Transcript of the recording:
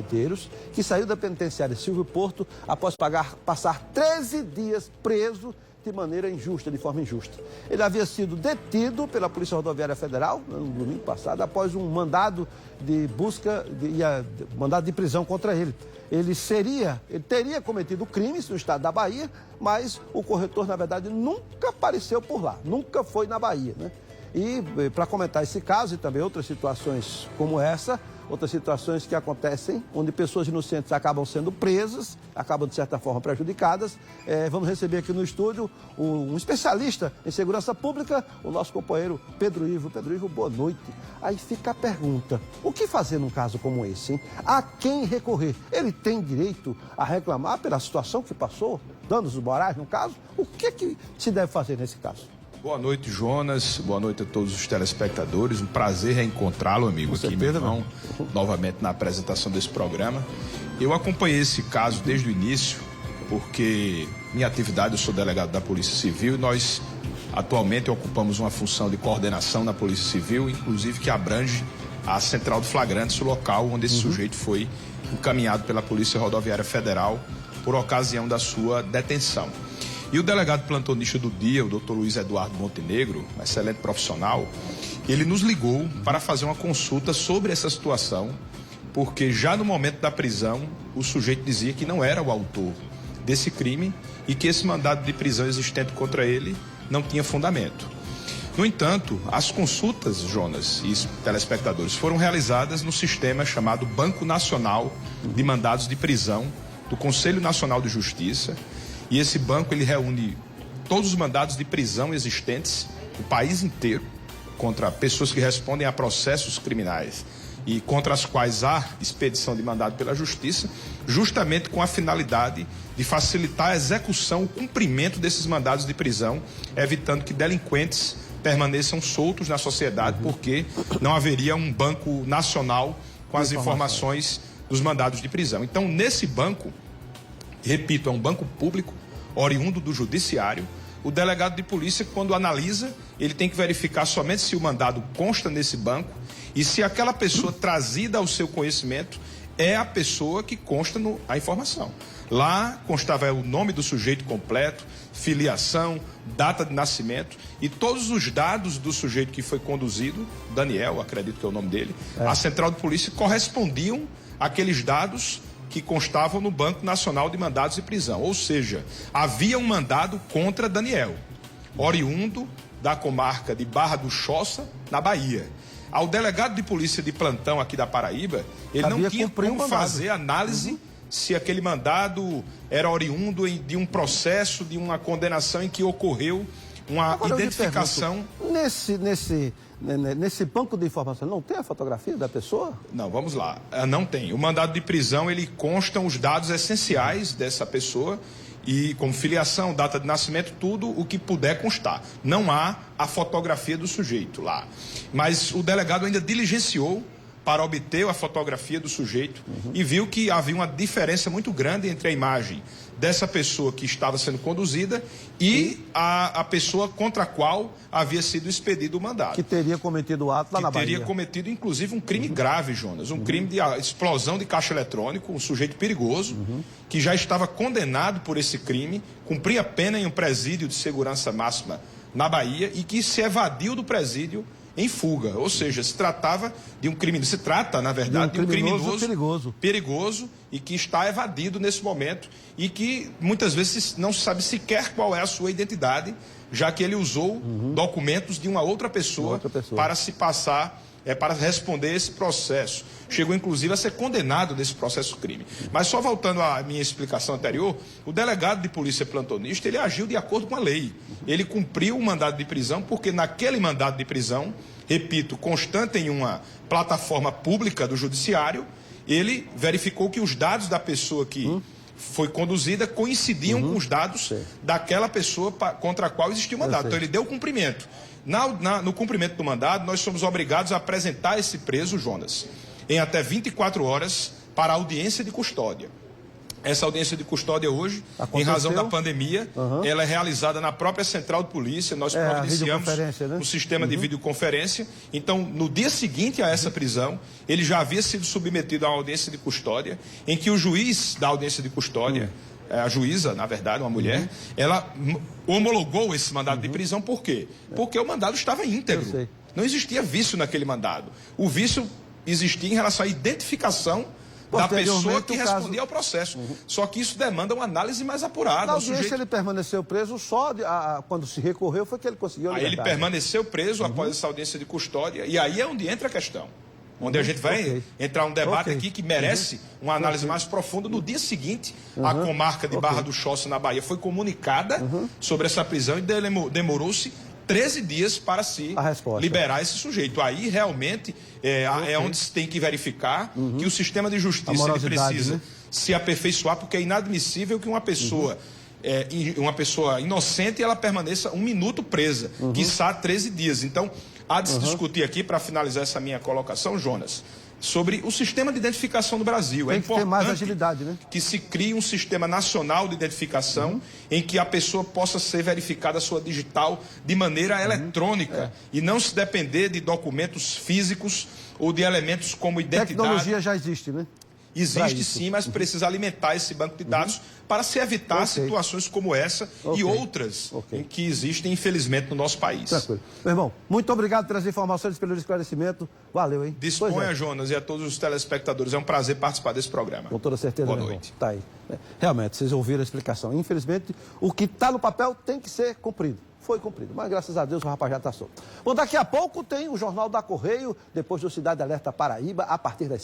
Medeiros, que saiu da penitenciária Silvio Porto após passar 13 dias preso de maneira injusta, de forma injusta. Ele havia sido detido pela Polícia Rodoviária Federal no domingo passado após um mandado de busca, mandado de prisão contra ele. Ele teria cometido crimes no estado da Bahia, mas o corretor, na verdade, nunca apareceu por lá, nunca foi na Bahia, né? E para comentar esse caso e também outras situações como essa, outras situações que acontecem, onde pessoas inocentes acabam sendo presas, acabam de certa forma prejudicadas, vamos receber aqui no estúdio um especialista em segurança pública, o nosso companheiro Pedro Ivo. Pedro Ivo, boa noite. Aí fica a pergunta, o que fazer num caso como esse, hein? A quem recorrer? Ele tem direito a reclamar pela situação que passou, danos morais no caso? O que se deve fazer nesse caso? Boa noite, Jonas. Boa noite a todos os telespectadores. Um prazer reencontrá-lo, amigo, aqui, meu irmão, novamente na apresentação desse programa. Eu acompanhei esse caso desde o início, porque minha atividade, eu sou delegado da Polícia Civil e nós atualmente ocupamos uma função de coordenação na Polícia Civil, inclusive que abrange a Central de Flagrantes, o local onde esse sujeito foi encaminhado pela Polícia Rodoviária Federal por ocasião da sua detenção. E o delegado plantonista do dia, o Dr. Luiz Eduardo Montenegro, um excelente profissional, ele nos ligou para fazer uma consulta sobre essa situação, porque já no momento da prisão, o sujeito dizia que não era o autor desse crime e que esse mandado de prisão existente contra ele não tinha fundamento. No entanto, as consultas, Jonas e telespectadores, foram realizadas no sistema chamado Banco Nacional de Mandados de Prisão do Conselho Nacional de Justiça. E esse banco, ele reúne todos os mandados de prisão existentes no país inteiro contra pessoas que respondem a processos criminais e contra as quais há expedição de mandado pela Justiça, justamente com a finalidade de facilitar a execução, o cumprimento desses mandados de prisão, evitando que delinquentes permaneçam soltos na sociedade, porque não haveria um banco nacional com as informações dos mandados de prisão. Então, nesse banco, repito, é um banco público, oriundo do judiciário. O delegado de polícia, quando analisa, ele tem que verificar somente se o mandado consta nesse banco e se aquela pessoa trazida ao seu conhecimento é a pessoa que consta a informação. Lá constava o nome do sujeito completo, filiação, data de nascimento e todos os dados do sujeito que foi conduzido, Daniel, acredito que é o nome dele, à central de polícia correspondiam àqueles dados que constavam no Banco Nacional de Mandados de Prisão. Ou seja, havia um mandado contra Daniel, oriundo da comarca de Barra do Choça, na Bahia. Ao delegado de polícia de plantão aqui da Paraíba, ele não tinha como fazer análise se aquele mandado era oriundo de um processo, de uma condenação em que ocorreu uma identificação. Nesse banco de informação não tem a fotografia da pessoa? Não, vamos lá. Não tem. O mandado de prisão, ele constam os dados essenciais dessa pessoa e como filiação, data de nascimento, tudo o que puder constar. Não há a fotografia do sujeito lá. Mas o delegado ainda diligenciou para obter a fotografia do sujeito e viu que havia uma diferença muito grande entre a imagem dessa pessoa que estava sendo conduzida e a pessoa contra a qual havia sido expedido o mandado. Que teria cometido o ato lá na Bahia. Que teria cometido, inclusive, um crime grave, Jonas. Um crime de explosão de caixa eletrônico, um sujeito perigoso, que já estava condenado por esse crime, cumpria pena em um presídio de segurança máxima na Bahia e que se evadiu do presídio em fuga, ou seja, se trata, na verdade, de um criminoso perigoso e que está evadido nesse momento e que muitas vezes não se sabe sequer qual é a sua identidade, já que ele usou documentos de uma outra pessoa para se passar, para responder esse processo. Chegou, inclusive, a ser condenado nesse processo crime. Mas só voltando à minha explicação anterior, o delegado de polícia plantonista, ele agiu de acordo com a lei. Ele cumpriu o mandado de prisão, porque naquele mandado de prisão, repito, constante em uma plataforma pública do judiciário, ele verificou que os dados da pessoa que foi conduzida coincidiam com os dados daquela pessoa contra a qual existia o mandado. Então, ele deu cumprimento. No cumprimento do mandado, nós somos obrigados a apresentar esse preso, Jonas, em até 24 horas para a audiência de custódia. Essa audiência de custódia hoje, Aconteceu. em razão da pandemia, ela é realizada na própria central de polícia. Nós providenciamos né? um sistema de videoconferência. Então, no dia seguinte a essa prisão, ele já havia sido submetido a uma audiência de custódia, em que o juiz da audiência de custódia, a juíza, na verdade, uma mulher, ela homologou esse mandado de prisão. Por quê? Porque o mandado estava íntegro. Não existia vício naquele mandado. O vício existia em relação à identificação da pessoa que respondia ao processo. Só que isso demanda uma análise mais apurada. Na audiência ele permaneceu preso só quando se recorreu foi que ele conseguiu a liberdade. Aí ele permaneceu preso após essa audiência de custódia, e aí é onde entra a questão. Onde a gente vai entrar um debate aqui que merece uma análise mais profunda. No dia seguinte, a comarca de Barra do Choça, na Bahia, foi comunicada sobre essa prisão e demorou-se 13 dias para se liberar esse sujeito. Aí, realmente, é onde se tem que verificar que o sistema de justiça ele precisa se aperfeiçoar, porque é inadmissível que uma pessoa inocente ela permaneça 1 minuto presa, quiçá 13 dias. Então, há de se discutir aqui, para finalizar essa minha colocação, Jonas, sobre o sistema de identificação do Brasil. Tem que ter mais agilidade, né? Que se crie um sistema nacional de identificação em que a pessoa possa ser verificada a sua digital de maneira eletrônica e não se depender de documentos físicos ou de elementos como identidade. Tecnologia já existe, né? Existe sim, mas precisa alimentar esse banco de dados para se evitar situações como essa e outras em que existem, infelizmente, no nosso país. Tranquilo. Meu irmão, muito obrigado pelas informações, pelo esclarecimento. Valeu, hein? Disponha, Jonas, e a todos os telespectadores. É um prazer participar desse programa. Com toda certeza, Boa meu noite. irmão. Tá aí. Realmente, vocês ouviram a explicação. Infelizmente, o que está no papel tem que ser cumprido. Foi cumprido, mas graças a Deus o rapaz já está solto. Bom, daqui a pouco tem o Jornal da Correio, depois do Cidade Alerta Paraíba, a partir das